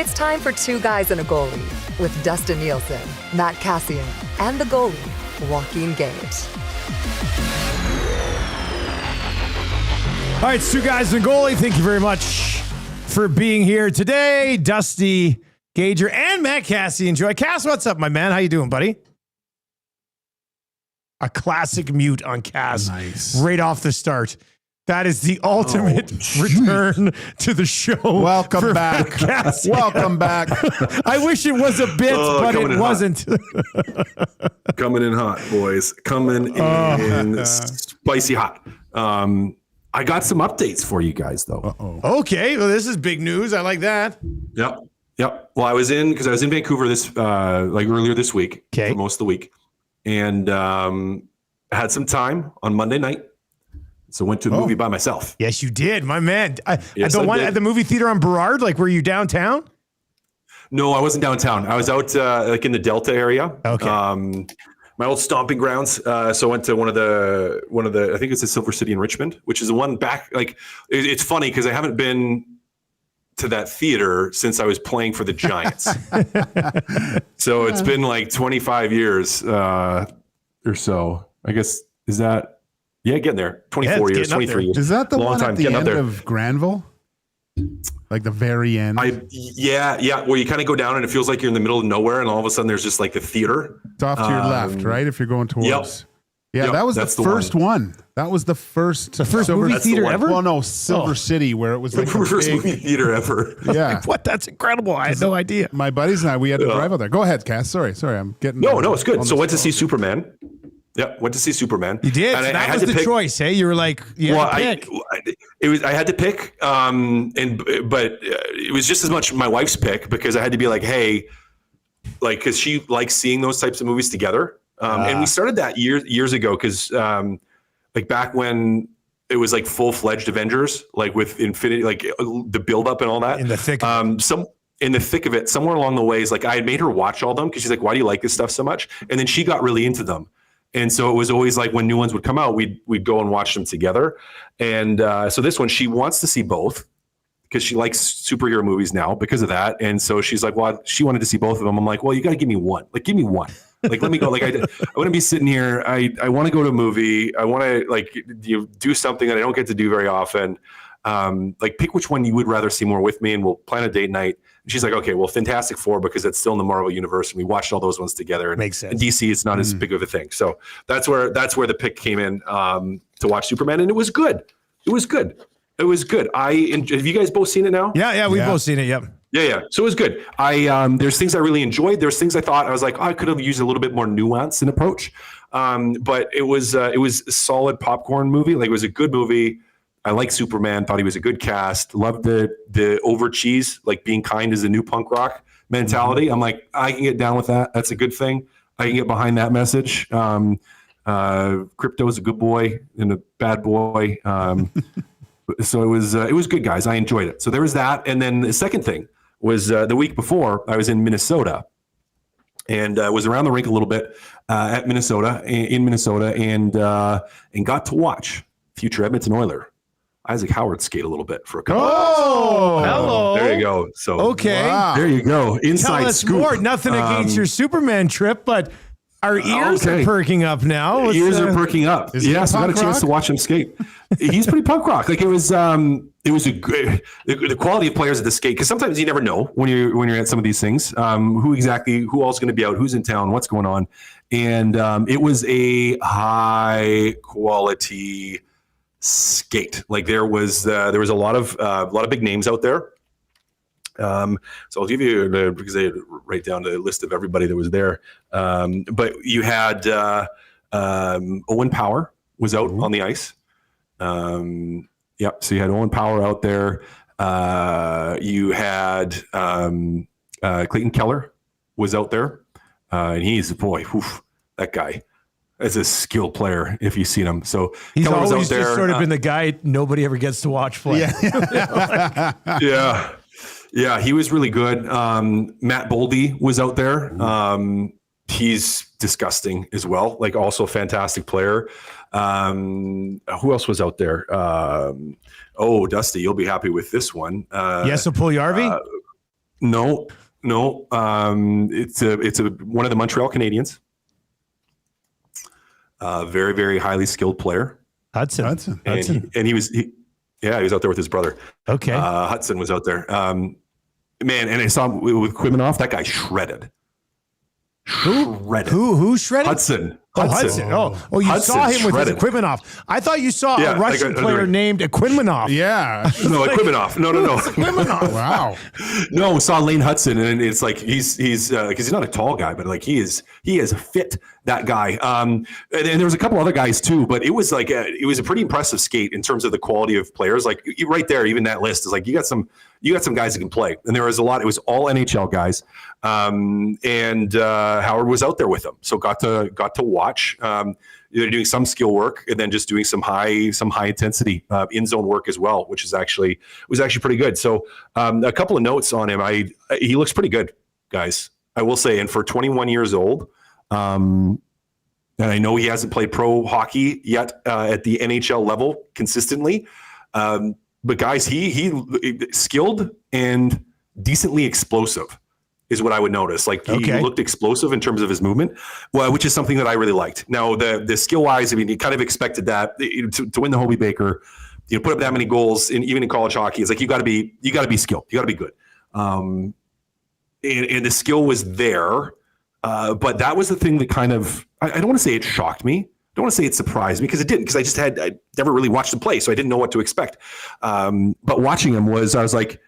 It's time for Two Guys and a Goalie with Dustin Nielson, Matt Kassian, and the goalie, Joaquin Gage. All right, it's Two Guys and a Goalie. Thank you very much for being here today. Dusty, Gager, and Matt Kassian. Enjoy. Cass, what's up, my man? How you doing, buddy? A classic mute on Cass. Nice. Right off the start. That is the ultimate return to the show. Welcome back. Welcome back. I wish it was a bit, but it wasn't. Coming in hot, boys. Coming in spicy hot. I got some updates for you guys, though. Uh-oh. Okay, well, this is big news. I like that. Yep. Well, I was in Vancouver this earlier this week, for most of the week, and had some time on Monday night. So went to a movie by myself. Yes, you did, my man. Yes, at did. the movie theater on Burrard. Like, were you downtown? No, I wasn't downtown. I was out in the Delta area. Okay. My old stomping grounds. So I went to one of the. I think it's the Silver City in Richmond, which is the one back. Like, it's funny because I haven't been to that theater since I was playing for the Giants. So it's been like 25 years or so. I guess is that. Yeah, getting there. 24 years, 23 years. Is that the long one time at the getting end up there. of Granville? Like the very end? Yeah. Where you kind of go down and it feels like you're in the middle of nowhere, and all of a sudden there's just like the theater. It's off to your left, right? If you're going towards. Yeah, Yep, that was the that's the first one. That was the first movie theater ever? Well, no, Silver City, where it was like the first movie theater ever. Yeah. What? That's incredible. I had no idea. My buddies and I, we had to drive out there. Go ahead, Cass. Sorry. I'm getting. No, it's good. So went to see Superman. Yeah, went to see Superman. You did. And So I that had was to the pick, choice, hey? You were like, I had to pick, but it was just as much my wife's pick because I had to be like, hey, like, because she likes seeing those types of movies together. And we started that years ago because, like, back when it was like full-fledged Avengers, like with Infinity, like the build-up and all that. In the thick of in the thick of it, somewhere along the ways, like I had made her watch all of them because she's like, why do you like this stuff so much? And then she got really into them. And so it was always like when new ones would come out, we'd go and watch them together. And so this one, she wants to see both because she likes superhero movies now because of that. And so she's like, well, she wanted to see both of them. I'm like, well, you got to give me one. Like, give me one. Like, let me go. Like, I want to be sitting here. I want to go to a movie. I want to do something that I don't get to do very often. Like, pick which one you would rather see more with me, and we'll plan a date night. And she's like, okay, well, Fantastic Four, because it's still in the Marvel universe, and we watched all those ones together. And makes sense. And DC is not as big of a thing, so that's where the pick came in to watch Superman, and it was good. Have you guys both seen it now? Yeah, we've both seen it. Yep. Yeah. So it was good. There's things I really enjoyed. There's things I thought I was like, I could have used a little bit more nuance and approach. But it was a solid popcorn movie. Like, it was a good movie. I like Superman. Thought he was a good cast. Loved the over cheese, like being kind is a new punk rock mentality. I'm like, I can get down with that. That's a good thing. I can get behind that message. Crypto is a good boy and a bad boy. So it was good, guys. I enjoyed it. So there was that. And then the second thing was the week before I was in Minnesota and was around the rink a little bit in Minnesota and got to watch future Edmonton Oiler Isaac Howard skate a little bit for a couple. Hello. There you go. So okay, there you go. Inside tell us scoop. more. Nothing against your Superman trip, but our ears are perking up now. Ears are perking up. Yes, I got a chance to watch him skate. He's pretty punk rock. Like, it was a good the quality of players at the skate, because sometimes you never know when you're at some of these things who all is going to be out, who's in town, what's going on, and it was a high quality skate. Like, there was a lot of big names out there. So I'll give you because I write down the list of everybody that was there. But you had Owen Power was out on the ice. So you had Owen Power out there. You had Clayton Keller was out there, and he's that guy. As a skilled player, if you've seen him. So he's Keller always was out there. just sort of been the guy nobody ever gets to watch play. Yeah, he was really good. Matt Boldy was out there. He's disgusting as well. Like, also a fantastic player. Who else was out there? Dusty, you'll be happy with this one. Yes, so Puljärvi? No. It's one of the Montreal Canadiens. Very, very highly skilled player. Hudson. And he was out there with his brother. Okay. Hudson was out there. Man, and I saw him with Quimanoff. That guy shredded. Who shredded? Hudson. Hudson. Oh, you Hudson saw him with shredded. Equimanoff. I thought you saw a Russian player named Equimanoff. Yeah. No, Equimanoff. No. Equimanoff. Wow. No, saw Lane Hudson, and it's like he's because he's not a tall guy, but like he is fit, that guy. And there was a couple other guys too, but it was like it was a pretty impressive skate in terms of the quality of players. Like right there, even that list is like you got some guys that can play, and there was a lot. It was all NHL guys, and Howard was out there with them, so got to watch. They're doing some skill work and then just doing some high intensity in zone work as well, which was actually pretty good. So a couple of notes on him. He looks pretty good, guys. I will say, and for 21 years old, and I know he hasn't played pro hockey yet at the NHL level consistently, but guys, he skilled and decently explosive is what I would notice. Like he looked explosive in terms of his movement, which is something that I really liked. Now the skill wise, I mean, you kind of expected that to win the Hobey Baker, put up that many goals even in college hockey. It's like you got to be skilled, you got to be good, and the skill was there, but that was the thing that kind of I don't want to say it shocked me. I don't want to say it surprised me because it didn't, because I never really watched him play, so I didn't know what to expect. But watching him I was like,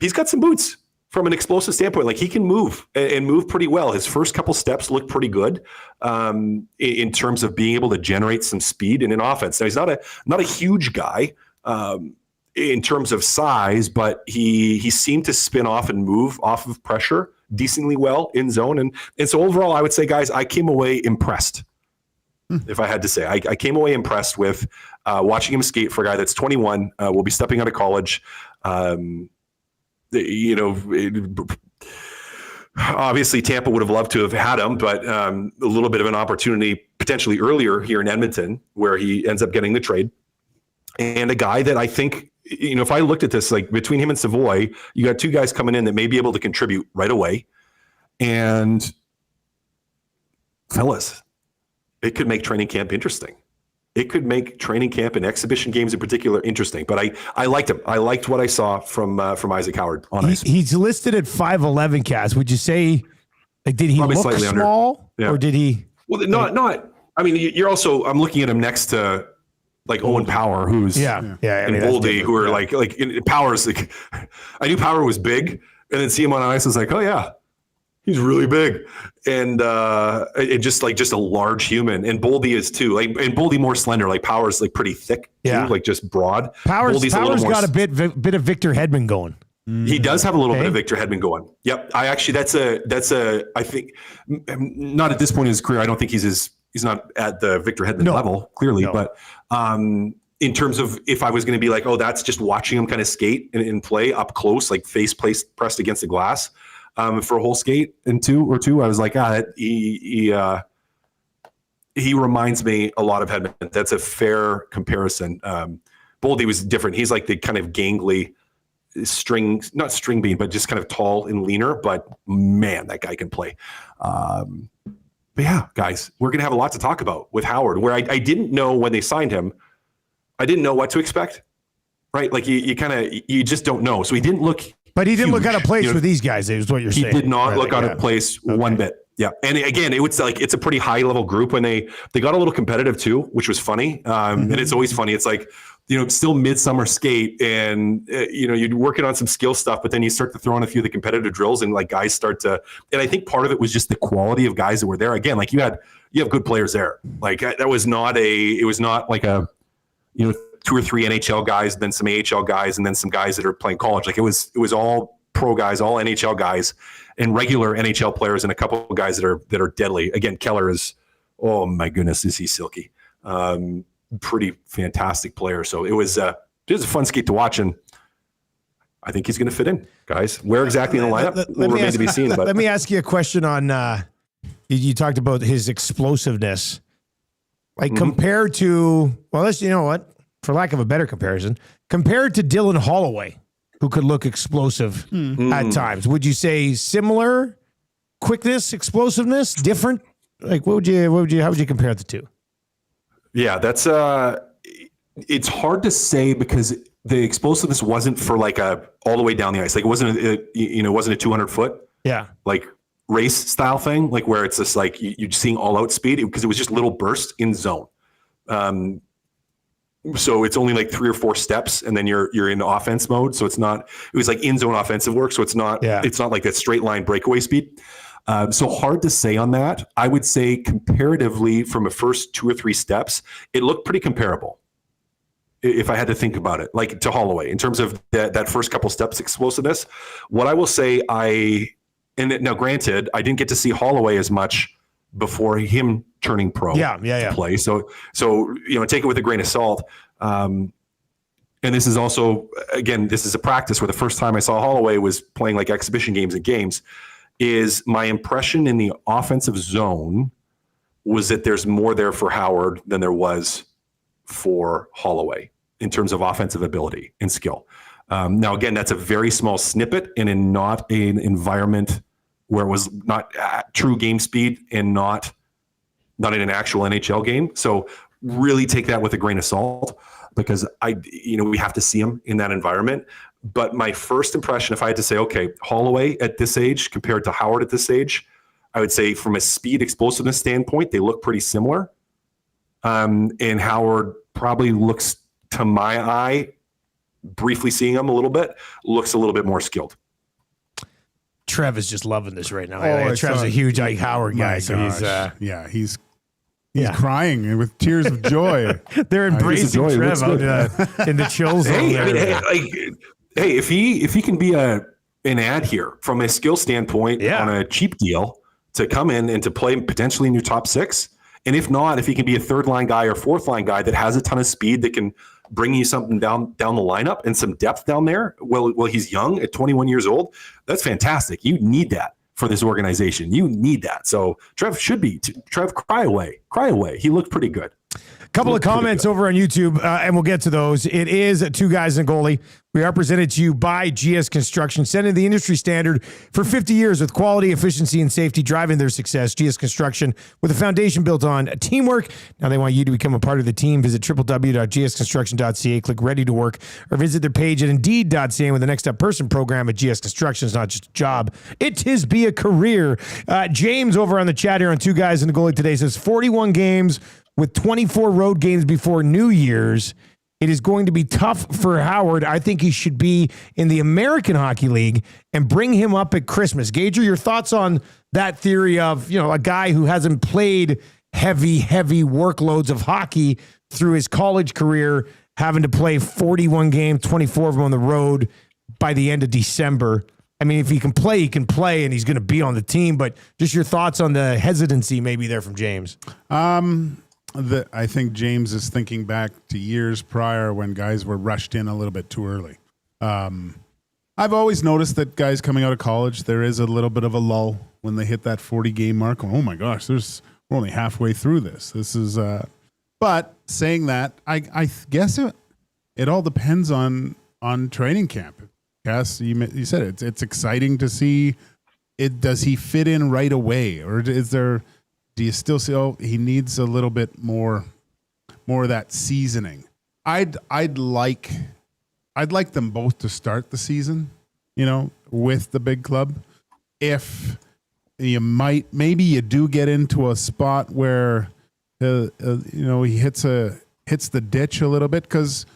he's got some boots. From an explosive standpoint, like he can move and move pretty well. His first couple steps look pretty good in terms of being able to generate some speed in an offense. Now he's not a huge guy in terms of size, but he seemed to spin off and move off of pressure decently well in zone. And so overall, I would say, guys, I came away impressed. If I had to say, I came away impressed with watching him skate for a guy that's 21, will be stepping out of college. Obviously Tampa would have loved to have had him, but a little bit of an opportunity potentially earlier here in Edmonton where he ends up getting the trade. And a guy that I think, if I looked at this, like between him and Savoy, you got two guys coming in that may be able to contribute right away. And fellas, it could make training camp interesting. It could make training camp and exhibition games in particular interesting. But I liked him. I liked what I saw from Isaac Howard on ice. He's listed at 5'11", Cass. Would you say, like, did he Probably look small, or did he? Well, not. I mean, you're also. I'm looking at him next to like Owen Power, who's and Boldy, who are like Power's. Like, I knew Power was big, and then see him on ice, I was like, oh yeah. He's really big, and just a large human. And Boldy is too. Like, and Boldy more slender. Like Power's like pretty thick, too, like just broad. Power's got a bit of Victor Hedman going. He does have a little bit of Victor Hedman going. Yep. I think not at this point in his career. I don't think he's not at the Victor Hedman level clearly, but in terms of if I was going to be like, oh, that's just watching him kind of skate and play up close, like face pressed against the glass. For a whole skate and two, I was like, he reminds me a lot of Hedman. That's a fair comparison. Boldy was different. He's like the kind of gangly not string bean, but just kind of tall and leaner. But man, that guy can play. But yeah, guys, we're gonna have a lot to talk about with Howard. Where I didn't know when they signed him, I didn't know what to expect. Right, like you just don't know. So he didn't look. But he didn't look out of place with these guys, is what you're saying. He did not look out of place one bit. Yeah. And again, it was like, it's a pretty high level group when they got a little competitive too, which was funny. And it's always funny. It's like, still midsummer skate and, you're working on some skill stuff, but then you start to throw in a few of the competitive drills and like guys start to, and I think part of it was just the quality of guys that were there. Again, like you have good players there. Like it was not like a, 2 or 3 NHL guys, then some AHL guys, and then some guys that are playing college. Like it was all pro guys, all NHL guys, and regular NHL players, and a couple of guys that are deadly. Again, Keller is, oh my goodness, is he silky? Pretty fantastic player. So it was a fun skate to watch, and I think he's going to fit in, guys. Where exactly in the lineup will remain to be seen. But let me ask you a question on. You talked about his explosiveness, like compared to. Well, you know what? For lack of a better comparison, compared to Dylan Holloway, who could look explosive at times. Would you say similar quickness, explosiveness, different? Like, how would you compare the two? Yeah, that's it's hard to say because the explosiveness wasn't for like all the way down the ice. Like it wasn't a 200 foot like race style thing, like where it's just like you're seeing all out speed because it was just little bursts in zone. So it's only like 3 or 4 steps and then you're in offense mode. So it was like in zone offensive work. So it's not like that straight line breakaway speed. So hard to say on that. I would say comparatively from the first 2 or 3 steps, it looked pretty comparable. If I had to think about it, like to Holloway in terms of that first couple steps explosiveness. What I will say, now granted, I didn't get to see Holloway as much before him turning pro to play. So take it with a grain of salt. And this is also, again, this is a practice where the first time I saw Holloway was playing like exhibition games and games. Is my impression in the offensive zone was that there's more there for Howard than there was for Holloway in terms of offensive ability and skill. Now, again, that's a very small snippet and in not an environment where it was not true game speed and not in an actual NHL game. So really take that with a grain of salt because we have to see him in that environment. But my first impression, if I had to say, okay, Holloway at this age compared to Howard at this age, I would say from a speed explosiveness standpoint, they look pretty similar. And Howard probably looks, to my eye, briefly seeing him a little bit, looks a little bit more skilled. Trev is just loving this right now. Trev's a huge Ike Howard guy. So he's crying with tears of joy. They're embracing Trev out in the chill zone. If he can be an ad here from a skill standpoint on a cheap deal to come in and to play potentially in your top 6, and if not, if he can be a 3rd line guy or 4th line guy that has a ton of speed that can bring you something down the lineup and some depth down there, well, he's young at 21 years old. That's fantastic. You need that for this organization. You need that. So Trev cry away. He looked pretty good. Couple of comments over on YouTube, and we'll get to those. It is 2 Guys and Goalie. We are presented to you by GS Construction, setting the industry standard for 50 years with quality, efficiency, and safety driving their success. GS Construction, with a foundation built on teamwork. Now they want you to become a part of the team. Visit www.gsconstruction.ca, click Ready to Work, or visit their page at Indeed.ca with the Next Up Person program at GS Construction. Is not just a job, it is be a career. James over on the chat here on 2 Guys and Goalie today says 41 games with 24 road games before New Year's. It is going to be tough for Howard. I think he should be in the American Hockey League and bring him up at Christmas. Gager, your thoughts on that theory of, a guy who hasn't played heavy workloads of hockey through his college career, having to play 41 games, 24 of them on the road by the end of December. I mean, if he can play, and he's going to be on the team. But just your thoughts on the hesitancy maybe there from James. I think James is thinking back to years prior when guys were rushed in a little bit too early. I've always noticed that guys coming out of college, there is a little bit of a lull when they hit that 40-game mark. Oh my gosh, we're only halfway through this. This is, but saying that, I guess it all depends on training camp. Cass, you said it's exciting to see it. Does he fit in right away, or is there? Do you still see? He needs a little bit more of that seasoning. I'd like them both to start the season, with the big club. If maybe you do get into a spot where, he hits the ditch a little bit. Because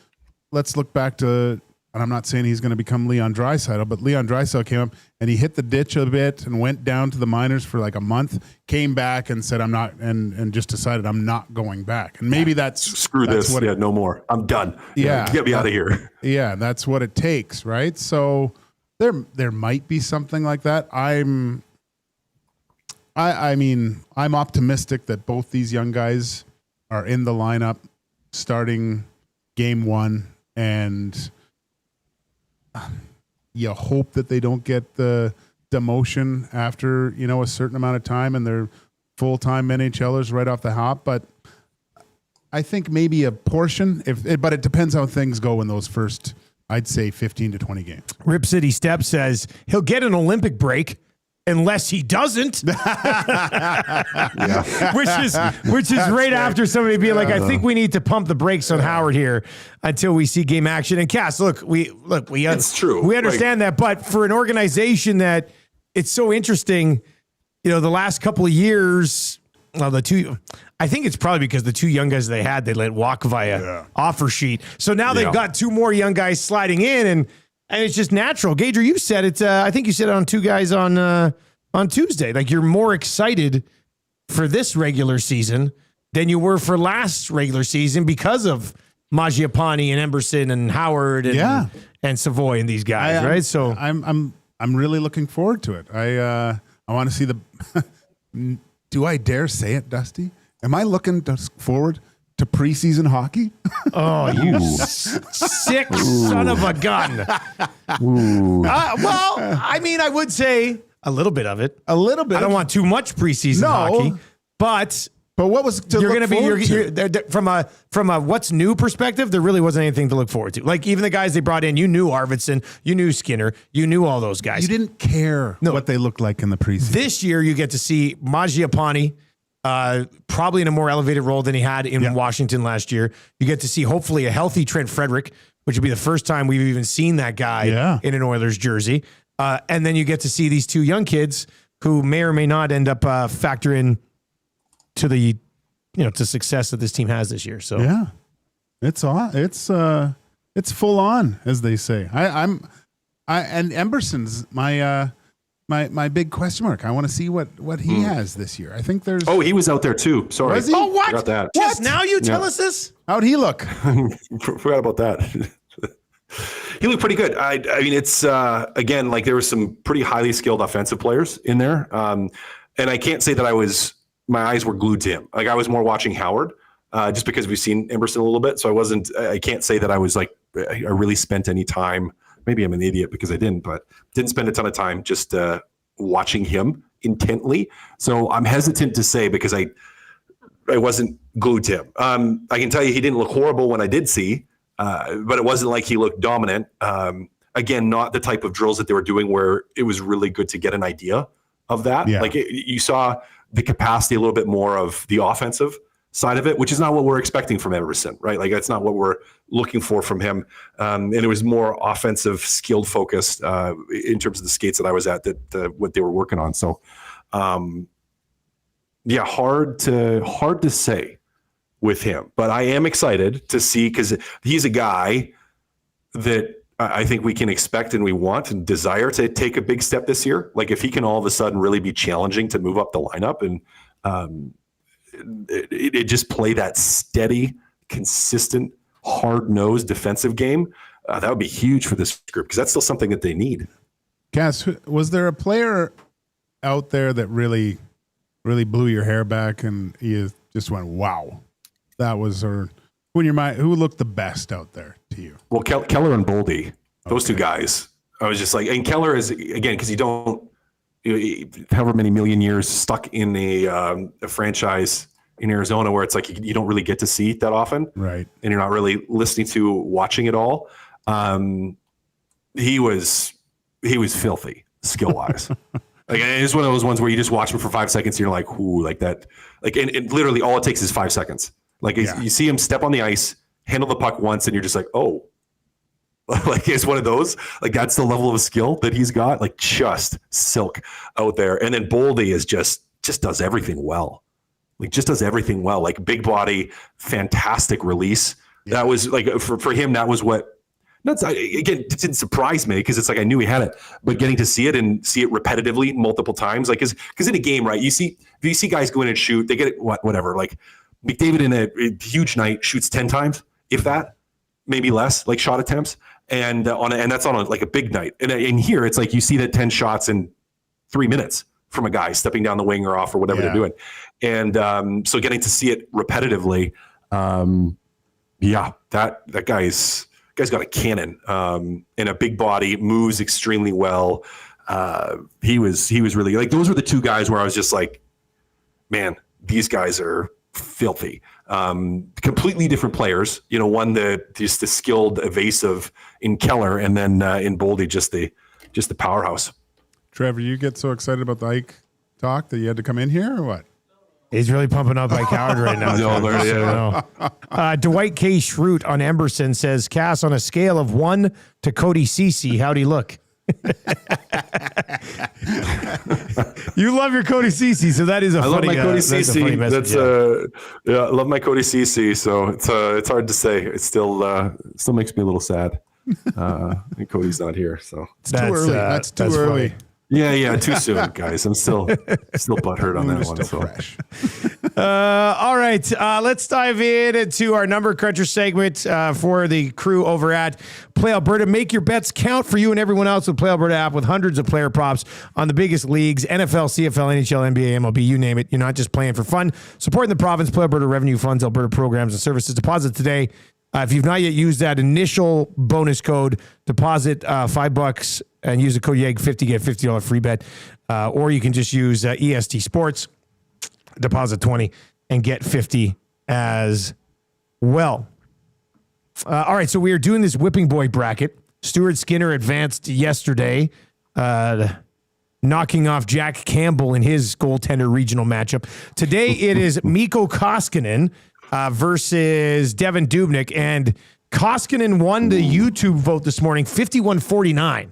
let's look back to. And I'm not saying he's going to become Leon Draisaitl, but Leon Draisaitl came up and he hit the ditch a bit and went down to the minors for like a month, came back and said, I'm not, and just decided I'm not going back. And maybe that's no more. I'm done. Yeah. Get me out of here. Yeah. That's what it takes. Right. So there might be something like that. I'm optimistic that both these young guys are in the lineup starting game 1, and you hope that they don't get the demotion after, a certain amount of time and they're full-time NHLers right off the hop. But I think maybe a portion, but it depends how things go in those first I'd say 15 to 20 games. Rip City Step says he'll get an Olympic break unless he doesn't. Which is right after somebody being like, I think we need to pump the brakes on Howard here until we see game action. And Cass, we it's true. We understand that, but for an organization that it's so interesting, the last couple of years, I think it's probably because the two young guys they let walk via offer sheet. So now they've got two more young guys sliding in, and it's just natural. Gager, you said it. I think you said it on two guys on Tuesday. Like, you're more excited for this regular season than you were for last regular season because of Mangiapane and Emberson and Howard and Savoy and these guys, right? So I'm really looking forward to it. I want to see the. Do I dare say it, Dusty? Am I looking forward to preseason hockey? Oh, you sick son of a gun. Well, I mean, I would say a little bit of it. A little bit. I don't want too much preseason hockey, but what was you're going to be from a what's new perspective? There really wasn't anything to look forward to. Like, even the guys they brought in, you knew Arvidsson, you knew Skinner, you knew all those guys. You didn't care what they looked like in the preseason. This year, you get to see Mangiapane. Probably in a more elevated role than he had in Washington last year. You get to see hopefully a healthy Trent Frederick, which would be the first time we've even seen that guy in an Oilers jersey. And then you get to see these two young kids who may or may not end up factoring to the to success that this team has this year. So it's on. It's full on, as they say. And Emberson's my big question mark. I want to see what he has this year. I think there's. Oh, he was out there too. Sorry. Was he? Oh, what? Forgot that. Just now you tell us this? How'd he look? Forgot about that. He looked pretty good. I mean, it's again, like, there were some pretty highly skilled offensive players in there, and I can't say that my eyes were glued to him. Like, I was more watching Howard, just because we've seen Emberson a little bit. So I can't say that I was like, I really spent any time. Maybe I'm an idiot because I didn't spend a ton of time just watching him intently. So I'm hesitant to say because I wasn't glued to him. I can tell you he didn't look horrible when I did see, but it wasn't like he looked dominant. Again, not the type of drills that they were doing where it was really good to get an idea of that. Yeah. Like, you saw the capacity a little bit more of the offensive side of it, which is not what we're expecting from Everson, right? Like, that's not what we're looking for from him. And it was more offensive, skilled focused in terms of the skates that I was at, what they were working on. So, hard to say with him, but I am excited to see, because he's a guy that I think we can expect and we want and desire to take a big step this year. Like, if he can all of a sudden really be challenging to move up the lineup and it just play that steady, consistent, hard-nosed defensive game, that would be huge for this group, because that's still something that they need. Cass, was there a player out there that really, really blew your hair back and you just went, wow, that was her? Who looked the best out there to you? Well, Keller and Boldy, those two guys. I was just like, and Keller is, again, because however many million years stuck in a franchise in Arizona where it's like you don't really get to see it that often, right? And you're not really watching it all. He was filthy skill wise. Like, it's one of those ones where you just watch him for 5 seconds and you're like, ooh, like that. Like, and literally all it takes is 5 seconds. Like, you see him step on the ice, handle the puck once, and you're just like, oh. Like, it's one of those, like, that's the level of skill that he's got, like, just silk out there. And then Boldy is just does everything well. Like, just does everything well. Like, big body, fantastic release. Yeah. That was like, for him, that was what, again, it didn't surprise me because it's like I knew he had it, but getting to see it and see it repetitively multiple times, like, because in a game, right, if you see guys go in and shoot, they get it, whatever. Like, McDavid in a huge night shoots 10 times, if that, maybe less, like, shot attempts. And that's on like a big night. And in here, it's like you see that 10 shots in 3 minutes from a guy stepping down the wing or off or whatever they're doing. And so getting to see it repetitively, that guy's got a cannon and a big body, moves extremely well. He was really, like, those were the two guys where I was just like, man, these guys are filthy. Completely different players. One just the skilled, evasive in Keller, and then in Boldy just the powerhouse. Trevor, you get so excited about the Ike talk that you had to come in here, or what? He's really pumping up Ike Howard right now. Dwight K. Schrute on Emberson says, Cass, on a scale of 1 to Cody Ceci, how'd he look? You love your Cody Ceci, so that is a funny message. I love my Cody Ceci. I love my Cody Ceci. So it's hard to say. It still makes me a little sad. And Cody's not here, so it's too early. That's too early. Funny. Yeah, too soon, guys. I'm still butthurt on that one. So. Fresh. All right, let's dive into our number cruncher segment for the crew over at Play Alberta. Make your bets count for you and everyone else with Play Alberta app with hundreds of player props on the biggest leagues, NFL, CFL, NHL, NBA, MLB, you name it. You're not just playing for fun. Supporting the province, Play Alberta revenue funds, Alberta programs and services. Deposit today. If you've not yet used that initial bonus code, deposit $5 and use the code YEG50, get a $50 free bet. Or you can just use EST Sports, deposit 20 and get 50 as well. All right, so we are doing this Whipping Boy bracket. Stuart Skinner advanced yesterday, knocking off Jack Campbell in his goaltender regional matchup. Today it is Mikko Koskinen versus Devan Dubnyk, and Koskinen won the YouTube vote this morning, 51-49.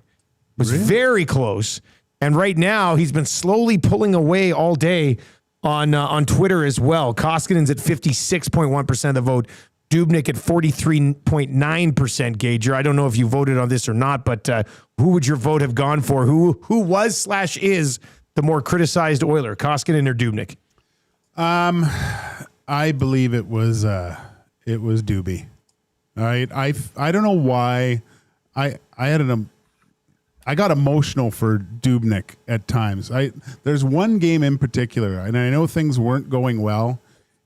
Was very close, and right now he's been slowly pulling away all day on Twitter as well. Koskinen's at 56.1% of the vote, Dubnyk at 43.9%. Gager, I don't know if you voted on this or not, but who would your vote have gone for? Who was/is the more criticized Oiler, Koskinen or Dubnyk? I believe it was Doobie. All right. I don't know why I got emotional for Dubnyk at times. There's one game in particular, and I know things weren't going well,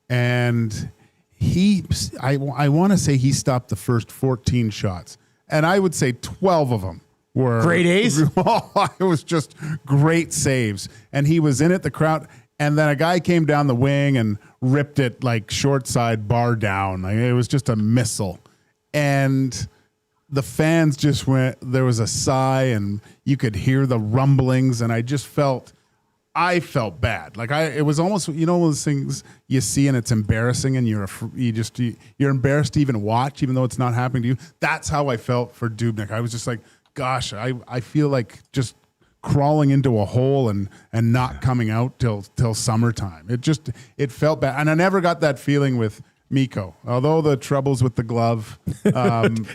and I want to say he stopped the first 14 shots, and I would say 12 of them were great A's. It was just great saves, and he was in it. The crowd. And then a guy came down the wing and ripped it like short side bar down. Like it was just a missile. And the fans just went, there was a sigh and you could hear the rumblings. And I felt bad. Like it was almost, those things you see and it's embarrassing and you're embarrassed to even watch, even though it's not happening to you. That's how I felt for Dubnyk. I was just like, gosh, I feel like just crawling into a hole and not coming out till summertime. It felt bad. And I never got that feeling with Mikko, although the troubles with the glove,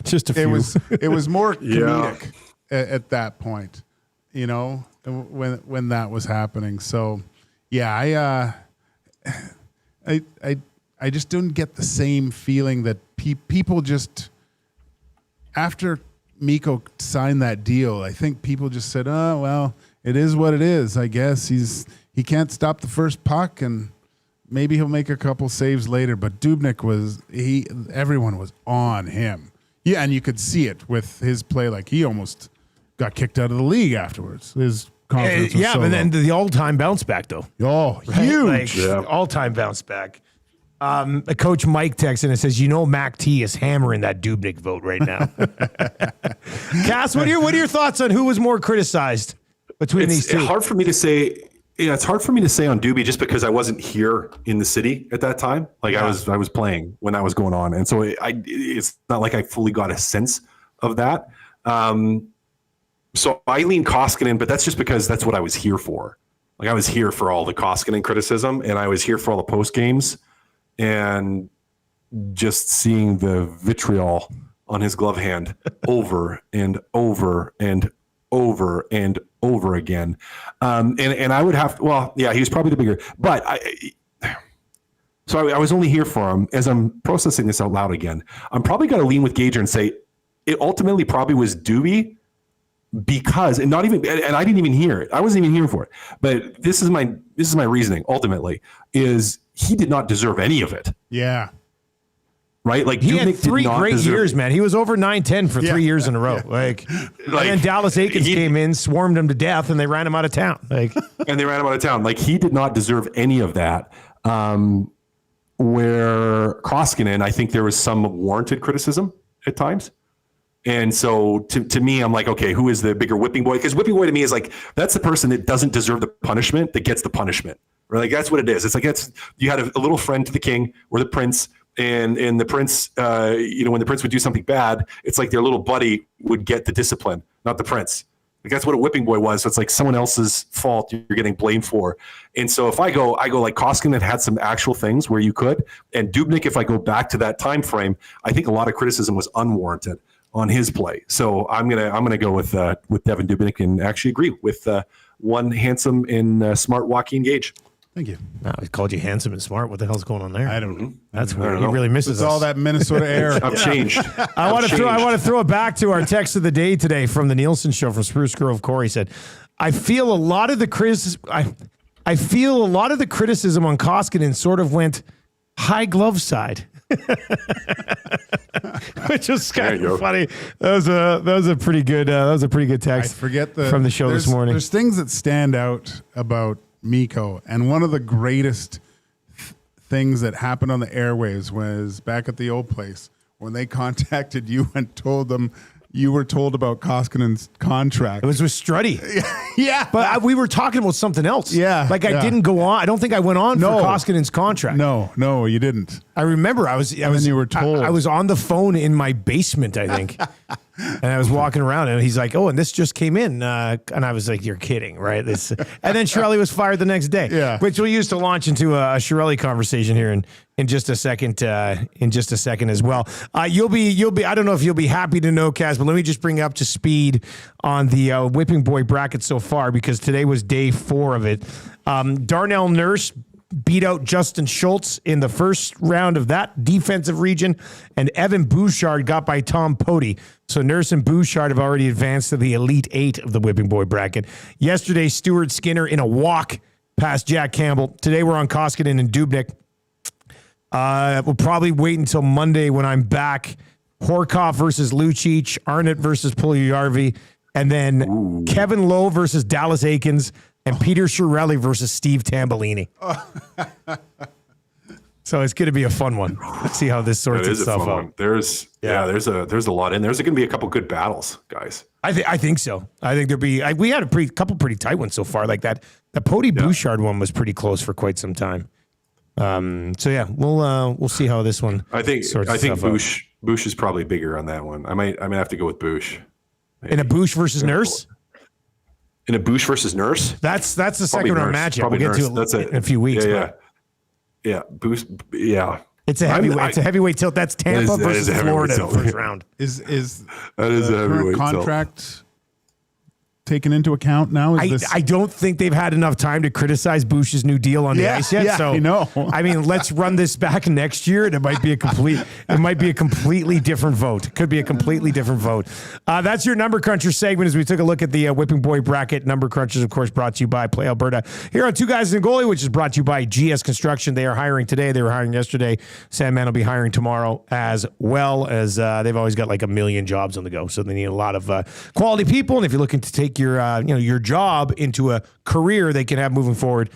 just a few. It was more comedic at that point, when that was happening. So yeah, I just didn't get the same feeling that people just after Mikko signed that deal, I think people just said, oh, well, it is what it is. I guess he can't stop the first puck and maybe he'll make a couple saves later. But Dubnyk everyone was on him. Yeah, and you could see it with his play. Like he almost got kicked out of the league afterwards. His confidence was so but then low. the all-time bounce back, though. Oh, huge. All-time bounce back. Coach Mike texts in and says, Mac T is hammering that Dubnyk vote right now. Cass, what are your thoughts on who was more criticized between these two? It's hard for me to say. Yeah, it's hard for me to say on Doobie just because I wasn't here in the city at that time. Like I was playing when that was going on, and so it's not like I fully got a sense of that. So I lean Koskinen, but that's just because that's what I was here for. Like I was here for all the Koskinen criticism, and I was here for all the post games. And just seeing the vitriol on his glove hand over and over and over and over again. And I would have to, he was probably the bigger, but I was only here for him. As I'm processing this out loud again, I'm probably going to lean with Gager and say it ultimately probably was Doobie because, and I didn't even hear it. I wasn't even here for it, but this is my reasoning ultimately is he did not deserve any of it. Yeah. Right? Like he Dubnyk had 3 great years, man. He was over 9-10 for 3 years in a row. Yeah. And then Dallas Aikens came in, swarmed him to death, and they ran him out of town. And they ran him out of town. Like he did not deserve any of that. where Koskinen, I think there was some warranted criticism at times. And so to me, I'm like, okay, who is the bigger whipping boy? Because whipping boy to me is like, that's the person that doesn't deserve the punishment that gets the punishment. Or like, that's what it is. It's like, you had a little friend to the king or the prince, and the prince, when the prince would do something bad, it's like their little buddy would get the discipline, not the prince. Like that's what a whipping boy was. So it's like someone else's fault you're getting blamed for. And so if I go like Koskinen had some actual things where you could, and Dubnyk, if I go back to that time frame, I think a lot of criticism was unwarranted on his play. So I'm gonna go with Devan Dubnyk and actually agree with one handsome and smart Joaquin Gage. Thank you. No, he called you handsome and smart. What the hell's going on there? I don't know. That's weird. He really misses It's all that Minnesota air. I've changed. I want to throw it back to our text of the day today from the Nielson show from Spruce Grove. Corey said, "I feel a lot of the criticism. I feel a lot of the criticism on Koskinen sort of went high glove side." Which was kind of funny. That was a pretty good text. I forget from the show this morning. There's things that stand out about Mikko, and one of the greatest things that happened on the airwaves was back at the old place when they contacted you and told them you were told about Koskinen's contract. It was with Struddy. Yeah. But we were talking about something else. Yeah. Like I didn't go on. I don't think I went on for Koskinen's contract. No, you didn't. I remember I was you were told. I was on the phone in my basement, I think. And I was walking around and he's like, "Oh, and this just came in." And I was like, "You're kidding, right?" And then Chiarelli was fired the next day. Yeah. Which we'll use to launch into a Chiarelli conversation here in just a second, as well. You'll be, I don't know if you'll be happy to know, Kaz, but let me just bring you up to speed on the whipping boy bracket so far, because today was day 4 of it. Darnell Nurse beat out Justin Schultz in the first round of that defensive region, and Evan Bouchard got by Tom Pody. So Nurse and Bouchard have already advanced to the Elite 8 of the whipping boy bracket. Yesterday, Stuart Skinner in a walk past Jack Campbell. Today we're on Koskinen and Dubnyk. We'll probably wait until Monday when I'm back. Horkoff versus Lucic, Arnott versus Puljujarvi, and then Kevin Lowe versus Dallas Aikens, and Peter Chiarelli versus Steve Tambellini. So it's going to be a fun one. Let's see how this sorts itself out. There's a lot in there. There's going to be a couple good battles, guys. I think so. I think there'll be. We had a couple pretty tight ones so far. Like that, the Pody Bouchard one was pretty close for quite some time. So yeah, we'll see how this one. I think Bouch is probably bigger on that one. I might have to go with Bouch. In a Bouch versus Nurse. In a Bouch versus Nurse. That's the second round matchup. We'll get to it in a few weeks. Yeah. Bouch. Yeah. It's a heavyweight. It's a heavyweight tilt. That's Tampa versus Florida in the first round. Is that is a heavyweight contract taken into account now? I don't think they've had enough time to criticize Bouch's new deal on the ice yet. Yeah, so I know. I mean, let's run this back next year, and it might be a completely different vote. It could be a completely different vote. That's your Number Cruncher segment as we took a look at the Whipping Boy bracket. Number Crunchers, of course, brought to you by Play Alberta. Here on Two Guys and a Goalie, which is brought to you by GS Construction. They are hiring today. They were hiring yesterday. Sandman will be hiring tomorrow, as well as they've always got like a million jobs on the go. So they need a lot of quality people. And if you're looking to take your job into a career they can have moving forward,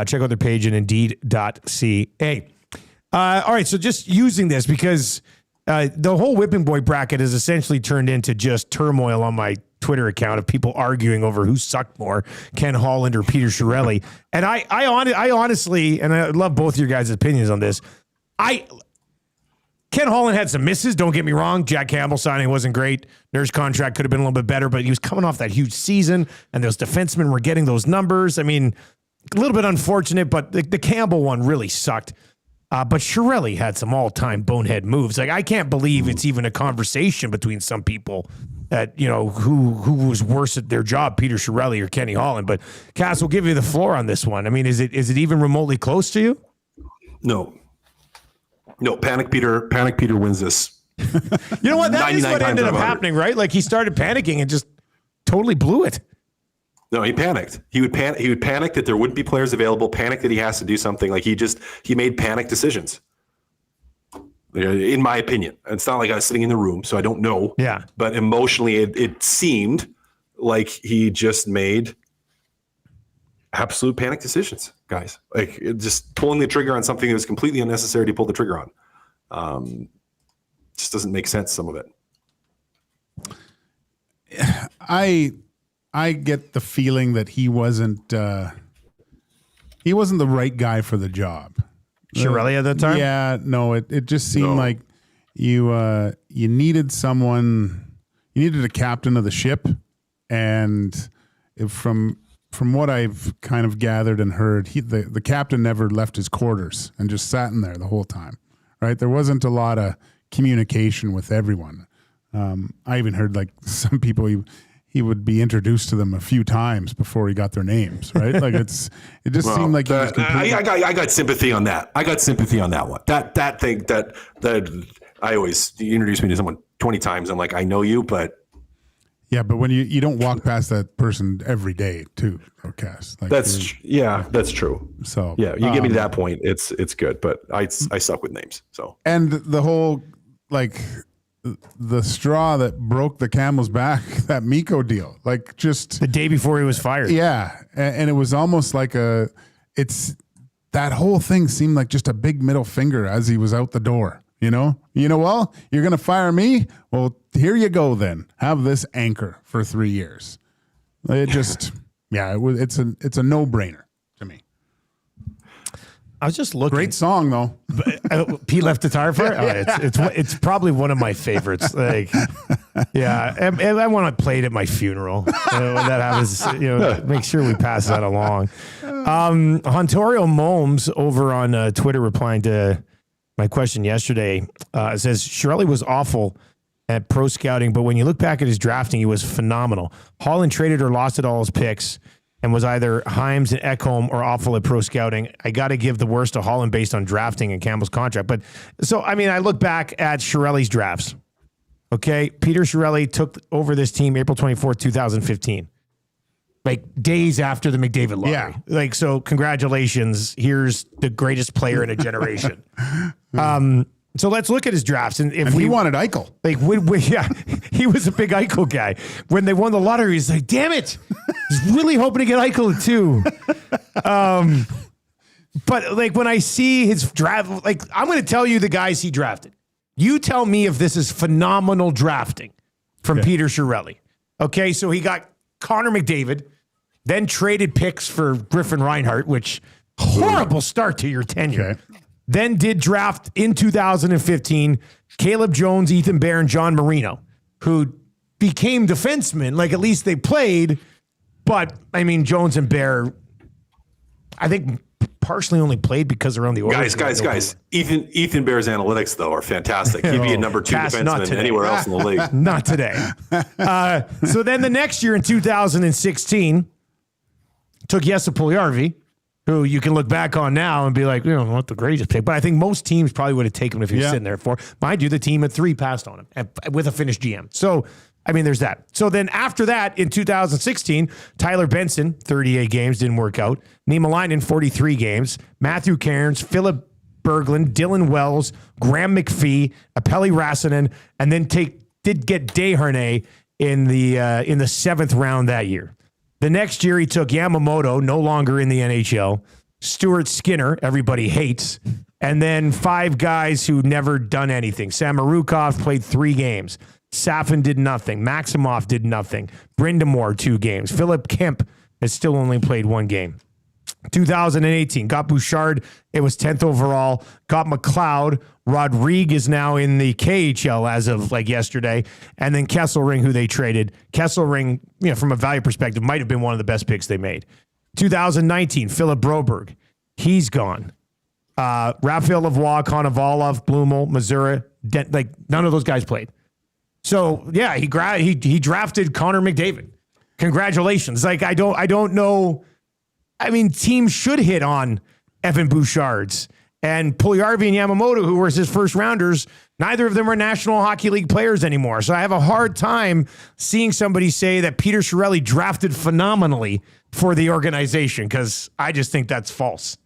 check out their page at indeed.ca. All right, so just using this because the whole Whipping Boy bracket has essentially turned into just turmoil on my Twitter account of people arguing over who sucked more, Ken Holland or Peter Chiarelli. And I honestly, and I love both your guys' opinions on this, Ken Holland had some misses, don't get me wrong. Jack Campbell signing wasn't great. Nurse contract could have been a little bit better, but he was coming off that huge season, and those defensemen were getting those numbers. I mean, a little bit unfortunate, but the Campbell one really sucked. But Chiarelli had some all-time bonehead moves. Like, I can't believe it's even a conversation between some people that, who was worse at their job, Peter Chiarelli or Kenny Holland. But, Cass, we'll give you the floor on this one. I mean, is it even remotely close to you? No, Panic Peter wins this. You know what? That is what ended up happening, right? Like he started panicking and just totally blew it. No, he panicked. He would panic that there wouldn't be players available, panic that he has to do something. Like he made panic decisions. In my opinion. It's not like I was sitting in the room, so I don't know. Yeah. But emotionally, it seemed like he just made absolute panic decisions, guys. Like just pulling the trigger on something that was completely unnecessary to pull the trigger on. Just doesn't make sense, some of it. I get the feeling that he wasn't the right guy for the job. Chiarelli at that time? Yeah, no, it just seemed like you needed someone, you needed a captain of the ship, and from what I've kind of gathered and heard, the captain never left his quarters and just sat in there the whole time, right? There wasn't a lot of communication with everyone. I even heard like some people he would be introduced to them a few times before he got their names, right? Like it just seemed like he was completely... I got sympathy on that. I got sympathy on that one. That thing that I always, you introduce me to someone 20 times. I'm like, I know you, but yeah, but when you don't walk past that person every day too, Cass. Like that's true. So yeah, you get me to that point, it's good, but I suck with names. So and the whole like the straw that broke the camel's back, that Mikko deal, like just the day before he was fired. Yeah, and it was almost like that whole thing seemed like just a big middle finger as he was out the door. Well, you're going to fire me? Well, here you go then. Have this anchor for 3 years. It just, it's a no-brainer to me. I was just looking. Great song though. Pete Left the Tire Fire. It's probably one of my favorites. Like, yeah, and I want to play it at my funeral when that happens. Make sure we pass that along. Hontorio Momes over on Twitter replying to my question yesterday says Chiarelli was awful at pro scouting, but when you look back at his drafting, he was phenomenal. Holland traded or lost at all his picks and was either Himes and Ekholm or awful at pro scouting. I got to give the worst to Holland based on drafting and Campbell's contract. But so, I mean, I look back at Chiarelli's drafts. Okay. Peter Chiarelli took over this team April 24th, 2015. Like days after the McDavid lottery. Yeah. Like, so congratulations. Here's the greatest player in a generation. So let's look at his drafts. And if he wanted Eichel. Like, he was a big Eichel guy. When they won the lottery, he's like, damn it. He's really hoping to get Eichel too. But like when I see his draft, like I'm going to tell you the guys he drafted. You tell me if this is phenomenal drafting from Peter Chiarelli. Okay, so he got Connor McDavid, then traded picks for Griffin Reinhart, which horrible start to your tenure. Okay. Then did draft in 2015 Caleb Jones, Ethan Bear, and John Marino, who became defensemen. Like at least they played, but I mean Jones and Bear, I think partially only played because they're on the Oilers. Guys. Ethan Bear's analytics though are fantastic. He'd be a number 2 defenseman anywhere else in the league. Not today. So then the next year in 2016, took Jesse Puljujärvi, who you can look back on now and be like, not the greatest pick. But I think most teams probably would have taken him if he was sitting there at 4. Mind you, the team at 3 passed on him with a finished GM. So, I mean, there's that. So then after that, in 2016, Tyler Benson, 38 games, didn't work out. Niemelainen, 43 games. Matthew Cairns, Philip Berglund, Dylan Wells, Graham McPhee, Apelli Rasanen, and then did get Desharnais in the 7th round that year. The next year, he took Yamamoto, no longer in the NHL, Stuart Skinner, everybody hates, and then 5 guys who never done anything. Samorukov played 3 games. Safin did nothing. Maximoff did nothing. Brindamore, 2 games. Philip Kemp has still only played 1 game. 2018, got Bouchard. It was 10th overall. Got McLeod. Rodrigue is now in the KHL as of like yesterday. And then Kesselring, who they traded. Kesselring, from a value perspective, might have been one of the best picks they made. 2019, Philip Broberg. He's gone. Raphael Lavoie, Konovalov, Blumel, Missouri. None of those guys played. So, yeah, he drafted Connor McDavid. Congratulations. Like, I don't know. I mean, teams should hit on Evan Bouchard's and Puljujärvi and Yamamoto, who were his first rounders. Neither of them are National Hockey League players anymore. So I have a hard time seeing somebody say that Peter Chiarelli drafted phenomenally for the organization, because I just think that's false.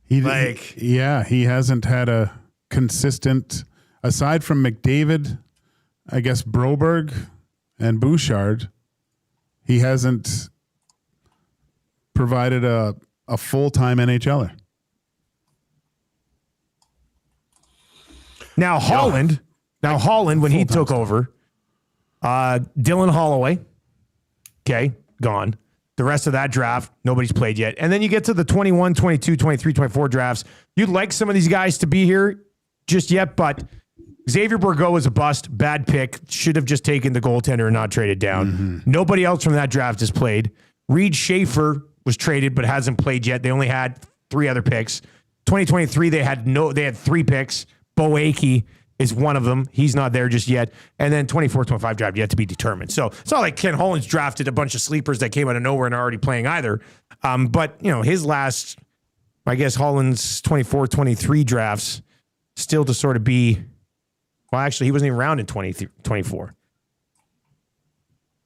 He hasn't had a consistent, aside from McDavid, I guess Broberg and Bouchard, he hasn't provided a full-time NHLer. Now Holland, when he took over, Dylan Holloway, okay, gone. The rest of that draft, nobody's played yet. And then you get to the 21, 22, 23, 24 drafts. You'd like some of these guys to be here just yet, but Xavier Bourgault is a bust, bad pick. Should have just taken the goaltender and not traded down. Mm-hmm. Nobody else from that draft has played. Reed Schaefer was traded but hasn't played yet. They only had 3 other picks. 2023, they had 3 picks. Bo Akey is one of them. He's not there just yet. And then 24-25 draft yet to be determined. So it's not like Ken Holland's drafted a bunch of sleepers that came out of nowhere and are already playing either. But, his last, I guess, Holland's 24-23 drafts still to sort of be, well, actually, he wasn't even around in 24.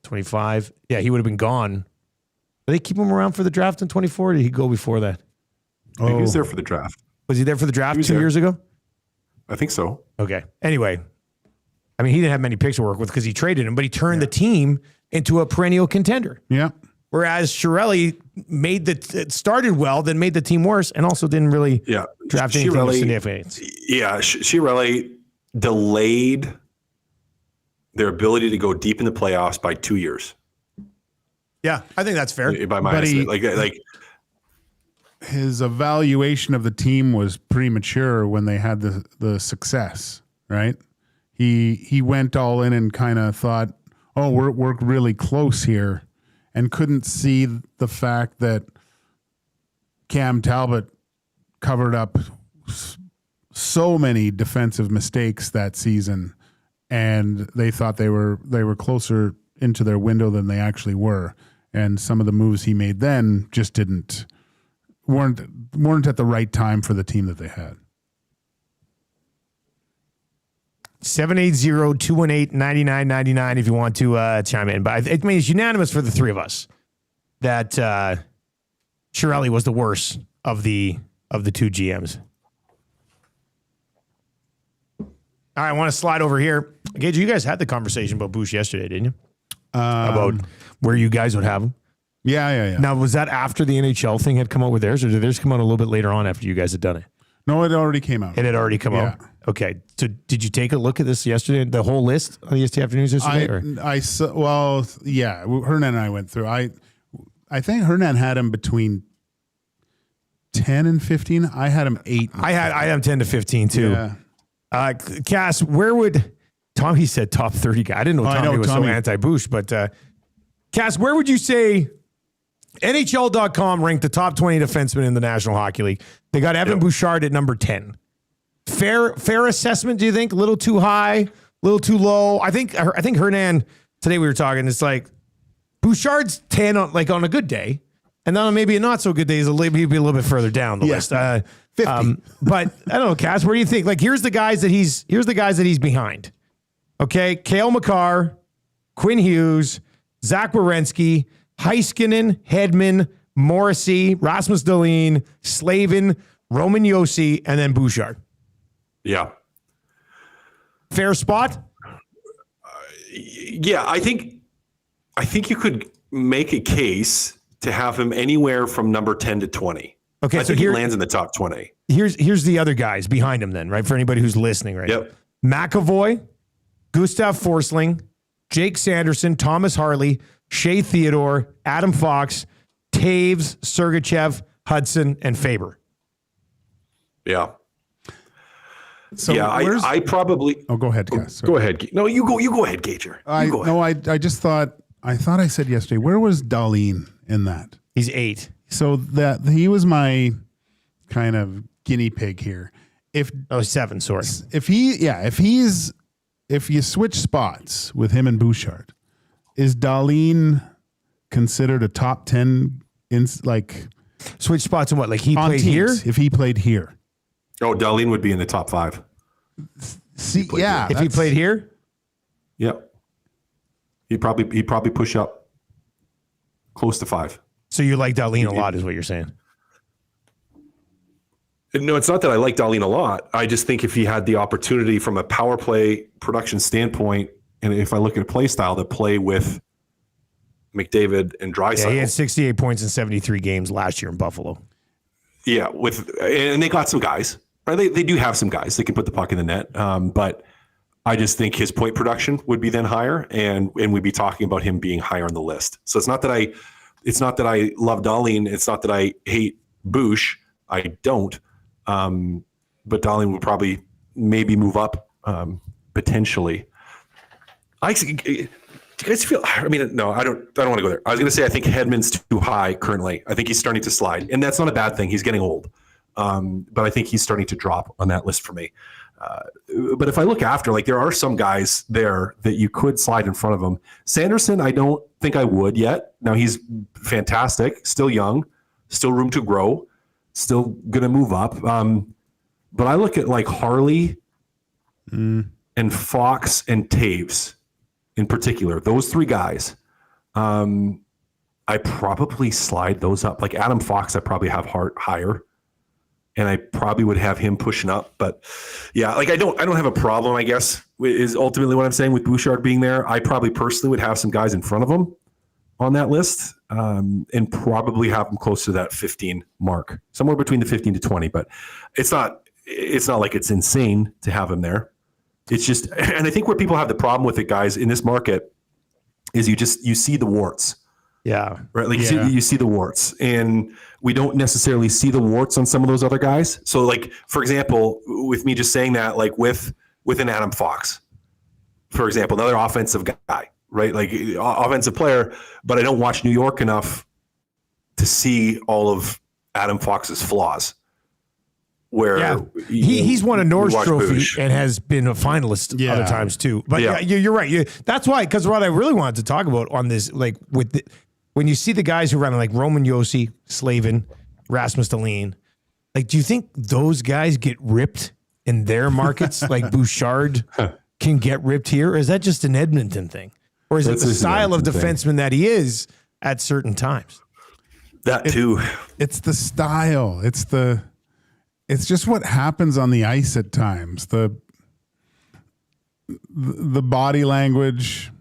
25. Yeah, he would have been gone. Did they keep him around for the draft in 24 or did he go before that? I think he was there for the draft. Was he there for the draft 2 years ago? I think so. Okay. Anyway, I mean, he didn't have many picks to work with because he traded him, but he turned the team into a perennial contender. Yeah. Whereas Chiarelli it started well, then made the team worse, and also didn't really draft anything of significance. Yeah, Chiarelli delayed their ability to go deep in the playoffs by 2 years. Yeah, I think that's fair. By my estimate, like his evaluation of the team was premature when they had the success, right? He went all in and kind of thought, oh, we're really close here, and couldn't see the fact that Cam Talbot covered up so many defensive mistakes that season, and they thought they were closer into their window than they actually were. And some of the moves he made then just weren't at the right time for the team that they had. 780-218-9999 if you want to chime in. But I mean, it's unanimous for the three of us that Chiarelli was the worst of the two GMs. All right, I want to slide over here. Gage, you guys had the conversation about Bush yesterday, didn't you? About where you guys would have him. Yeah. Now, was that after the NHL thing had come out with theirs, or did theirs come out a little bit later on after you guys had done it? No, it already came out. It had already come out? Okay. So did you take a look at this yesterday, the whole list on the EST Afternoons yesterday? Hernan and I went through. I think Hernan had him between 10 and 15. I had him 8. I had him 10 to 15 too. Yeah. Cass, where would Tommy said top 30 guy? I didn't know Tommy was so anti-Bush, but Cass, where would you say NHL.com ranked the top 20 defensemen in the National Hockey League? They got Evan Bouchard at number 10. Fair assessment, do you think? A little too high, a little too low? I think Hernan, today we were talking, it's like Bouchard's 10 on a good day, and then on maybe a not so good day, he'd be a little bit further down the list. 50. But I don't know, Cass, where do you think? Like, here's the guys that he's behind. Okay, Cale Makar, Quinn Hughes, Zach Werenski, Heiskanen, Hedman, Morrissey, Rasmus Dahlin, Slavin, Roman Josi, and then Bouchard. Yeah. Fair spot? Yeah, I think you could make a case to have him anywhere from number 10 to 20. Okay, I think he lands in the top 20. Here's the other guys behind him then, right? For anybody who's listening right now. McAvoy, Gustav Forsling, Jake Sanderson, Thomas Harley, Shea Theodore, Adam Fox, Taves, Sergachev, Hudson, and Faber. Yeah. So I probably. Oh, go ahead, Gus. Go ahead. No, you go ahead, Gager. I just thought I said yesterday, where was Dahlin in that? He's 8. So that he was my kind of guinea pig here. 7, sorry. If you switch spots with him and Bouchard, is Dahlin considered a top 10 switch spots and what? Like he played teams, here? If he played here. Oh, Dahlin would be in the top 5. If he played here? Yep. He'd probably push up close to 5. So you like Dahlin a lot is what you're saying? No, it's not that I like Dahlin a lot. I just think if he had the opportunity from a power play production standpoint, and if I look at a play style to play with McDavid, and Draisaitl. Yeah, he had 68 points in 73 games last year in Buffalo. Yeah, and they got some guys, right? They do have some guys that can put the puck in the net, but I just think his point production would be then higher, and we'd be talking about him being higher on the list. So it's not that I love Dahlin. It's not that I hate Bush. I don't. But Dahlin would probably maybe move up potentially. Do you guys feel? I mean, no, I don't want to go there. I was going to say I think Hedman's too high currently. I think he's starting to slide, and that's not a bad thing. He's getting old, but I think he's starting to drop on that list for me. But if I look after, like there are some guys there that you could slide in front of him. Sanderson, I don't think I would yet. Now he's fantastic, still young, still room to grow, still going to move up. But I look at like Harley and Fox and Taves in particular, those three guys. I probably slide those up. Like Adam Fox, I probably have higher. And I probably would have him pushing up, but yeah, like I don't have a problem, I guess, is ultimately what I'm saying with Bouchard being there. I probably personally would have some guys in front of him on that list, and probably have them close to that 15 mark, somewhere between the 15 to 20, but it's not like it's insane to have him there. It's just, and I think where people have the problem with it, guys, in this market is you see the warts. Yeah. Right. Like you see the warts, and we don't necessarily see the warts on some of those other guys. So like, for example, with me just saying that, like with an Adam Fox, for example, another offensive guy, right? Like offensive player, but I don't watch New York enough to see all of Adam Fox's flaws. Where he's won a Norris Trophy and has been a finalist other times too. But you're right. That's why, because what I really wanted to talk about on this, like when you see the guys who run like Roman Josi, Slavin, Rasmus Dahlin, like, do you think those guys get ripped in their markets? Like Bouchard can get ripped here? Or is that just an Edmonton thing? Or is it the style of defenseman that he is at certain times? That too. It's the style. It's just what happens on the ice at times. The body language.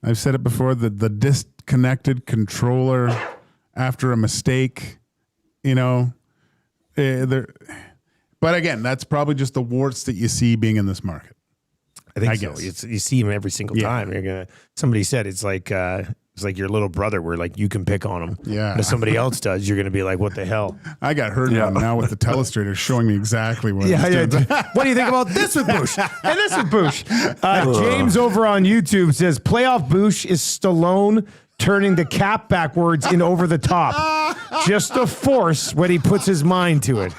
I've said it before. The disconnected controller after a mistake. But again, that's probably just the warts that you see being in this market. I think so. You see him every single time. Somebody said it's like your little brother, where like you can pick on him. Yeah. And if somebody else does, you're going to be like, "What the hell?" I got hurt now with the telestrator showing me exactly what. What do you think about this with Bush and this with Bush? James over on YouTube says playoff Bush is Stallone turning the cap backwards in Over the Top, just a force when he puts his mind to it,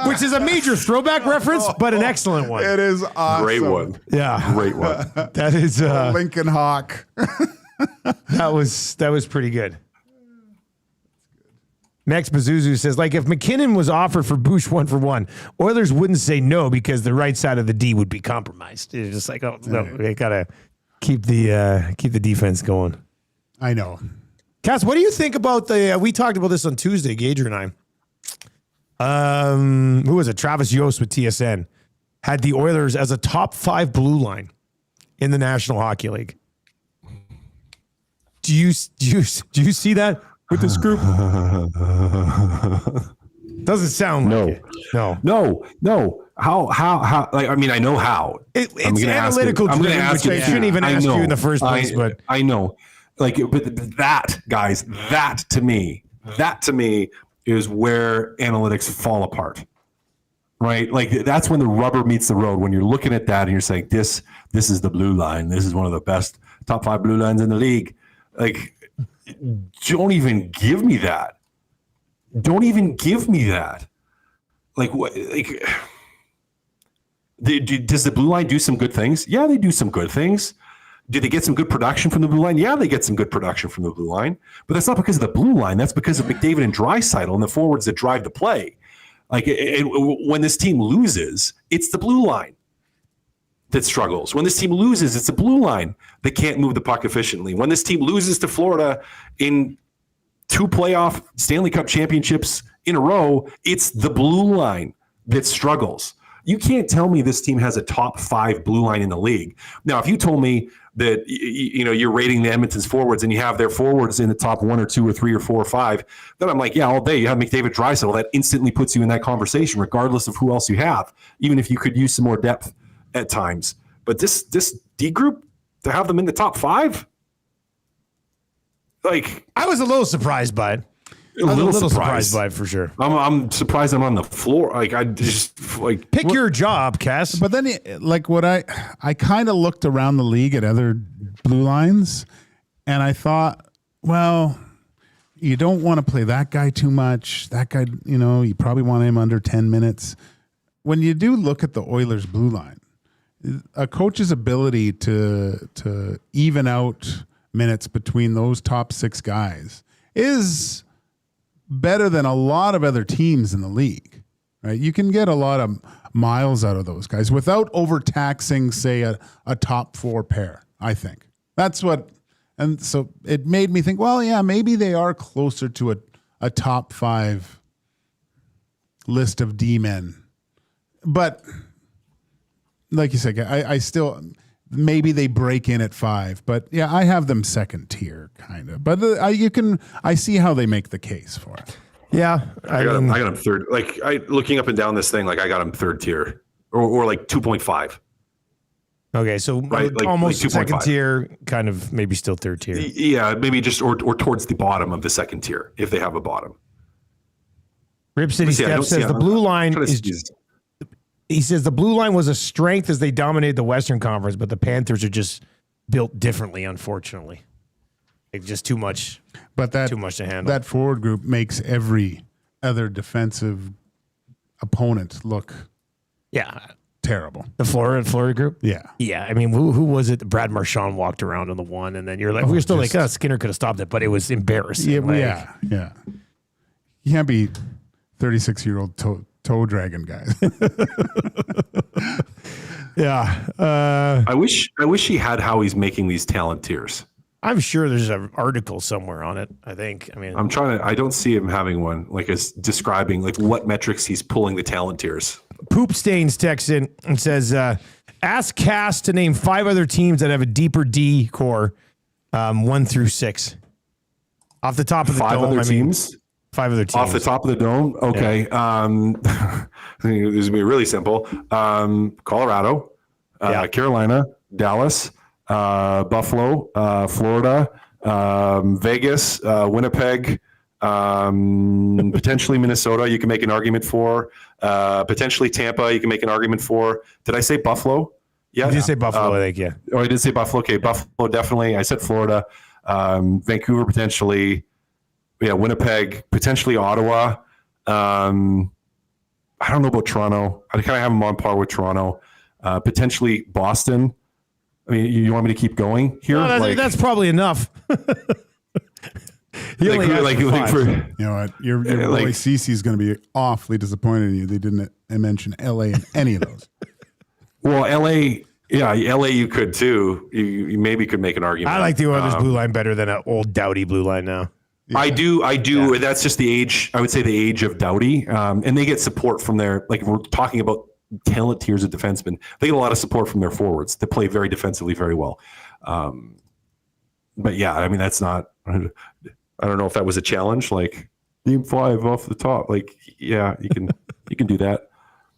which is a major throwback reference, but an excellent one. It is awesome. Great one. Yeah, great one. That is Lincoln Hawk. That was pretty good. Max Bazuzu says, like, if McKinnon was offered for Bush 1-for-1, Oilers wouldn't say no because the right side of the D would be compromised. It's just like, oh no, they gotta keep the defense going. I know. Cass, what do you think about we talked about this on Tuesday, Gager and I. Who was it? Travis Yost with TSN had the Oilers as a top 5 blue line in the National Hockey League. Do you see that with this group? Doesn't sound like it. No. How? Like, I mean, I know how. It's analytical driven, which I shouldn't even ask you in the first place. But I know, like, but that, guys, that to me is where analytics fall apart. Right? Like, that's when the rubber meets the road. When you're looking at that and you're saying, this is the blue line. This is one of the best top 5 blue lines in the league. Like, don't even give me that. Don't even give me that. Like, what? Like, does the blue line do some good things? Yeah, they do some good things. Do they get some good production from the blue line? Yeah, they get some good production from the blue line. But that's not because of the blue line. That's because of McDavid and Draisaitl and the forwards that drive the play. Like, when this team loses, it's the blue line that struggles. When this team loses, it's a blue line that can't move the puck efficiently. When this team loses to Florida in 2 playoff Stanley Cup championships in a row, it's the blue line that struggles. You can't tell me this team has a top 5 blue line in the league. Now, if you told me that you're rating the Edmonton's forwards and you have their forwards in the top 1 or 2 or 3 or 4 or 5, then I'm like, yeah, all day. You have McDavid, Draisaitl. That instantly puts you in that conversation, regardless of who else you have, even if you could use some more depth at times. But this D group, to have them in the top 5, like, I was a little surprised by it. I was a little surprised by it for sure. I'm surprised I'm on the floor. Like, I just like pick your job, Cass. But then, like, what I kind of looked around the league at other blue lines, and I thought, well, you don't want to play that guy too much. That guy, you probably want him under 10 minutes. When you do look at the Oilers blue line, a coach's ability to even out minutes between those top 6 guys is better than a lot of other teams in the league, right? You can get a lot of miles out of those guys without overtaxing, say, a top 4 pair, I think. That's what, and so it made me think, well, yeah, maybe they are closer to a top 5 list of D-men. But like you said, I still, maybe they break in at 5, but yeah, I have them second tier kind of. But I see how they make the case for it. Yeah, I got them third. Like, looking up and down this thing, like, I got them third tier or like 2.5. Okay, so right, almost like second tier, kind of maybe still third tier. Yeah, maybe just or towards the bottom of the second tier if they have a bottom. Rip City Step says the blue line is. He says the blue line was a strength as they dominated the Western Conference, but the Panthers are just built differently, unfortunately. It's just too much. But too much to handle. That forward group makes every other defensive opponent look terrible. The Florida group? Yeah. Yeah. I mean, who was it? Brad Marchand walked around on the one, and then you're like, we were still like, Skinner could have stopped it, but it was embarrassing. Yeah. You can't be 36-year-old toe dragon guys. Yeah. I wish he had how he's making these talent tiers. I'm sure there's an article somewhere on it. I mean, I don't see him having one, like, as describing like what metrics he's pulling the talent tiers. Poop Stains texts in and says, ask Cass to name 5 other teams that have a deeper D core, 1 through 6. Off the top of the 5 dome, other teams? 5 other teams. Off the top of the dome? Okay. Yeah. I think this is going to be really simple. Colorado, Carolina, Dallas, Buffalo, Florida, Vegas, Winnipeg, potentially Minnesota you can make an argument for. Potentially Tampa you can make an argument for. Did I say Buffalo? Yeah. You did say Buffalo, I think, yeah. Oh, I did say Buffalo. Okay, Buffalo, definitely. I said Florida. Vancouver, potentially. Yeah, Winnipeg, potentially Ottawa. I don't know about Toronto. I kind of have them on par with Toronto. Potentially Boston. I mean, you want me to keep going here? No, that's probably enough. You know what? Your boy Cece's going to be awfully disappointed in you. They didn't mention LA in any of those. Well, LA, you could too. You maybe could make an argument. I like the Oilers blue line better than an old Doughty blue line now. Yeah. I do. Yeah. That's just the age. I would say the age of Doughty, and they get support from their. Like, we're talking about talent tiers of defensemen. They get a lot of support from their forwards. They play very defensively, very well. But yeah, I mean, that's not. I don't know if that was a challenge. Like, team 5 off the top. Like, yeah, you can do that.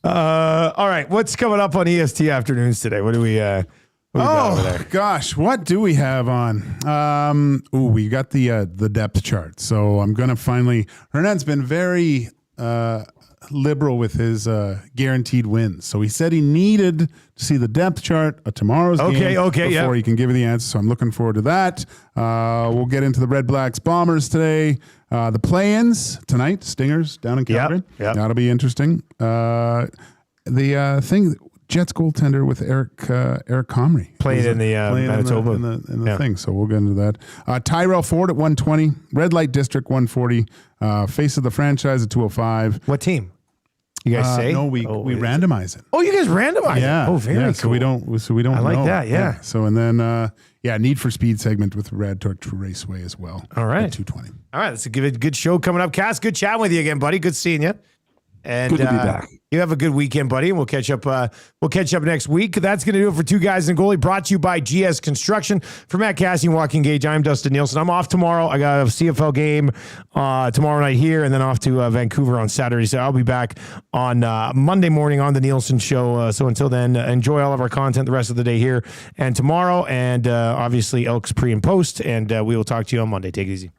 All right, what's coming up on EST Afternoons today? What do we? Gosh, what do we have on? We got the depth chart. So I'm gonna finally. Hernan's been very liberal with his guaranteed wins. So he said he needed to see the depth chart of tomorrow's game before he can give you the answer. So I'm looking forward to that. We'll get into the Red Blacks Bombers today. The play-ins tonight, Stingers down in Calgary. Yep. That'll be interesting. The thing, Jets goaltender with Eric Comrie playing in the Manitoba in the thing. So we'll get into that. Tyrell Ford at 120, Red Light District 140, face of the franchise at 205. What team? You guys say? No, we randomize it. Oh, you guys randomize it. Oh, very cool. So we don't. I like know. that. Yeah. So and then Need for Speed segment with Rad Torque Raceway as well. All right. At 220. All right. Let's give it a good show coming up. Cass, good chatting with you again, buddy. Good seeing you. And Good to be back. You have a good weekend, buddy. And we'll catch up. We'll catch up next week. That's going to do it for Two Guys and a Goalie, brought to you by GS Construction. For Matt Kassian, Joaquin Gage, I'm Dustin Nielson. I'm off tomorrow. I got a CFL game tomorrow night here, and then off to Vancouver on Saturday. So I'll be back on Monday morning on the Nielson Show. So until then, enjoy all of our content the rest of the day here and tomorrow, and obviously Elks pre and post. And we will talk to you on Monday. Take it easy.